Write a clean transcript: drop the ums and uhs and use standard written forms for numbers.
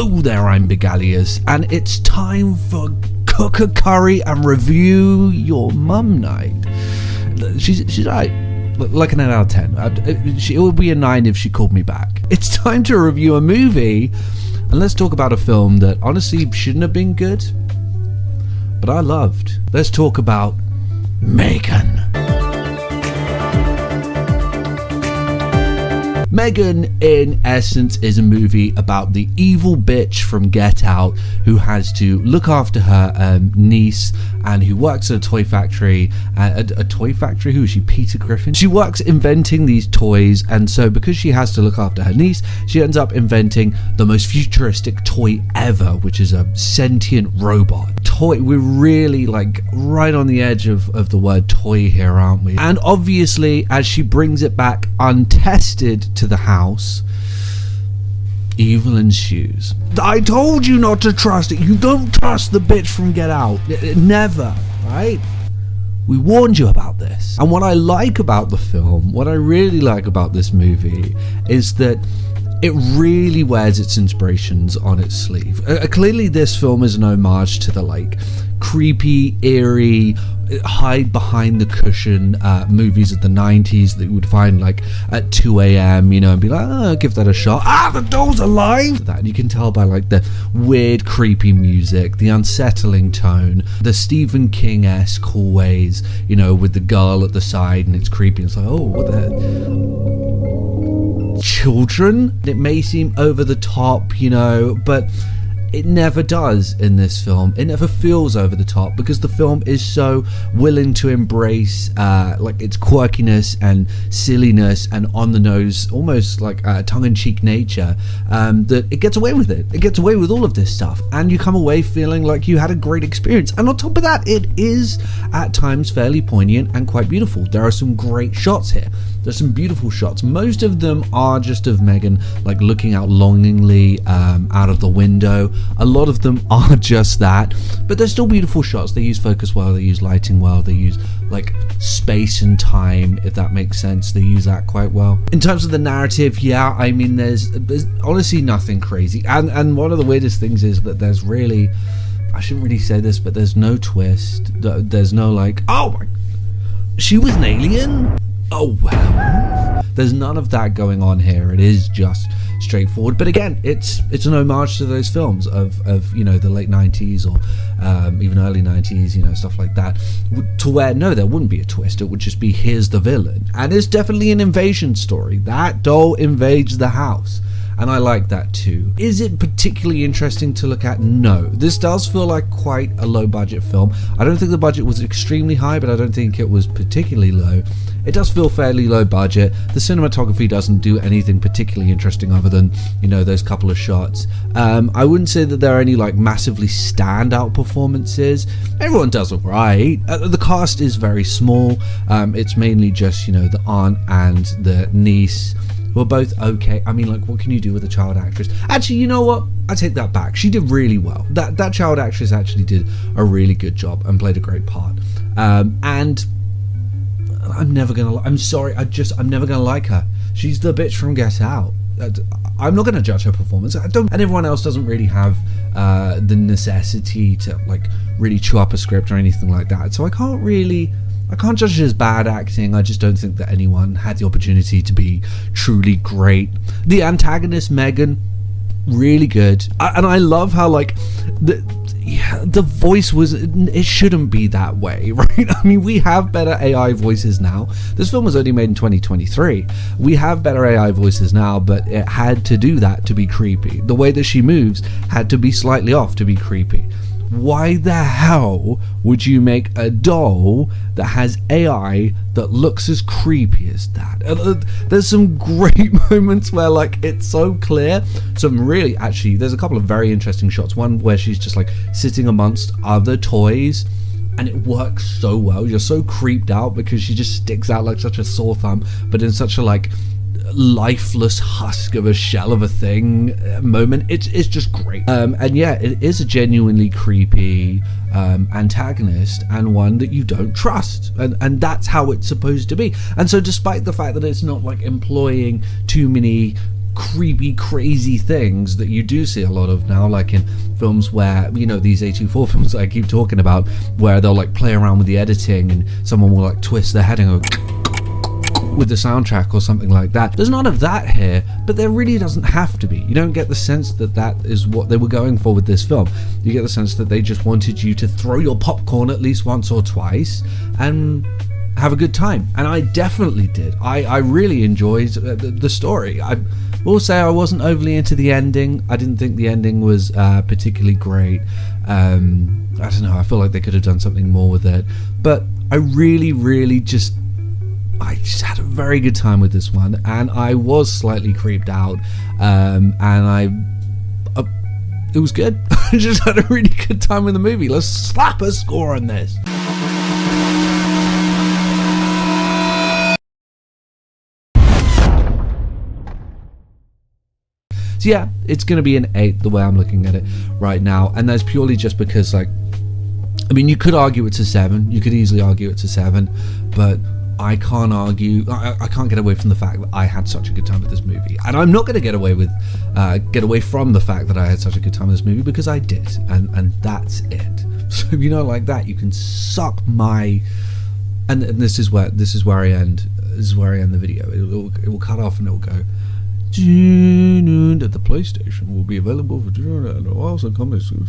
Hello there, I'm Big Alias, and it's time for Cook a Curry and Review Your Mum Night. She's right, like an 8 out of 10. It would be a 9 if she called me back. It's time to review a movie, and let's talk about a film that honestly shouldn't have been good, but I loved. Let's talk about Megan. Megan, in essence, is a movie about the evil bitch from Get Out who has to look after her niece and who works at a toy factory. A toy factory? Who is she? Peter Griffin? She works inventing these toys, and so because she has to look after her niece, she ends up inventing the most futuristic toy ever, which is a sentient robot. Toy, we're really like right on the edge of the word toy here, aren't we? And obviously, as she brings it back untested to the house, evil ensues. I told you not to trust it. You don't trust the bitch from Get Out. Never, right? We warned you about this. And what I like about the film, what I really like about this movie, is that it really wears its inspirations on its sleeve. Clearly this film is an homage to the like creepy, eerie, hide behind the cushion movies of the 90s that you would find like at 2 a.m, you know, and be like, oh, give that a shot. The doll's alive! That, and you can tell by like the weird, creepy music, the unsettling tone, the Stephen King-esque hallways, you know, with the girl at the side and it's creepy. It's like, oh, what the heck? Children? It may seem over the top, you know, but it never does in this film. It never feels over the top because the film is so willing to embrace like its quirkiness and silliness and on the nose, almost like tongue-in-cheek nature, that it gets away with it. It gets away with all of this stuff, and you come away feeling like you had a great experience. And on top of that, it is at times fairly poignant and quite beautiful. There are some great shots here. There's some beautiful shots. Most of them are just of Megan like looking out longingly out of the window. A lot of them are just that, but they're still beautiful shots. They use focus well, they use lighting well, they use like space and time, if that makes sense. They use that quite well. In terms of the narrative, yeah, I mean there's honestly nothing crazy, and one of the weirdest things is that there's really, I shouldn't really say this, but there's no twist. There's no like, oh my, she was an alien? Oh well, there's none of that going on here. It is just straightforward, but again, it's an homage to those films of you know, the late 90s or even early 90s, you know, stuff like that, to where no, there wouldn't be a twist. It would just be, here's the villain, and it's definitely an invasion story. That doll invades the house, and I like that too. Is it particularly interesting to look at? No. This does feel like quite a low budget film. I don't think the budget was extremely high, but I don't think it was particularly low. It does feel fairly low budget. The cinematography doesn't do anything particularly interesting other than, you know, those couple of shots. I wouldn't say that there are any like massively standout performances. Everyone does alright. The cast is very small. It's mainly just, you know, the aunt and the niece, who are both okay. I mean, like, what can you do with a child actress? Actually, you know what? I take that back. She did really well. That child actress actually did a really good job and played a great part. And I'm never gonna. I'm sorry. I'm never gonna like her. She's the bitch from Get Out. I'm not gonna judge her performance. I don't, and everyone else doesn't really have the necessity to like really chew up a script or anything like that. So I can't judge it as bad acting. I just don't think that anyone had the opportunity to be truly great. The antagonist, Megan, really good. And I love how like the voice was, it shouldn't be that way, right? I mean, we have better AI voices now. This film was only made in 2023. We have better AI voices now, but it had to do that to be creepy. The way that she moves had to be slightly off to be creepy. Why the hell would you make a doll that has AI that looks as creepy as that? There's some great moments where like it's so clear. There's a couple of very interesting shots. One where she's just like sitting amongst other toys, and it works so well. You're so creeped out because she just sticks out like such a sore thumb, but in such a like lifeless husk of a shell of a thing moment. It's just great. And yeah, it is a genuinely creepy antagonist, and one that you don't trust, and that's how it's supposed to be. And so despite the fact that it's not like employing too many creepy, crazy things that you do see a lot of now, like in films where, you know, these A24 films that I keep talking about, where they'll like play around with the editing and someone will like twist their head and go with the soundtrack or something like that. There's none of that here, but there really doesn't have to be. You don't get the sense that that is what they were going for with this film. You get the sense that they just wanted you to throw your popcorn at least once or twice and have a good time, and I definitely did. I really enjoyed the story. I will say I wasn't overly into the ending. I didn't think the ending was particularly great. I don't know, I feel like they could have done something more with it, but I really just had a very good time with this one, and I was slightly creeped out, and it was good. I just had a really good time with the movie. Let's slap a score on this. So yeah, it's going to be an 8 the way I'm looking at it right now, and that's purely just because, like, I mean, you could argue it's a 7, you could easily argue it's a 7, but I can't argue, I can't get away from the fact that I had such a good time with this movie, and I'm not going to get away from the fact that I had such a good time with this movie, because I did, and that's it. So if you don't like that, you can suck my, and this is where I end. This is where I end the video. It will cut off and it will go, that the PlayStation will be available for $2 and also coming soon.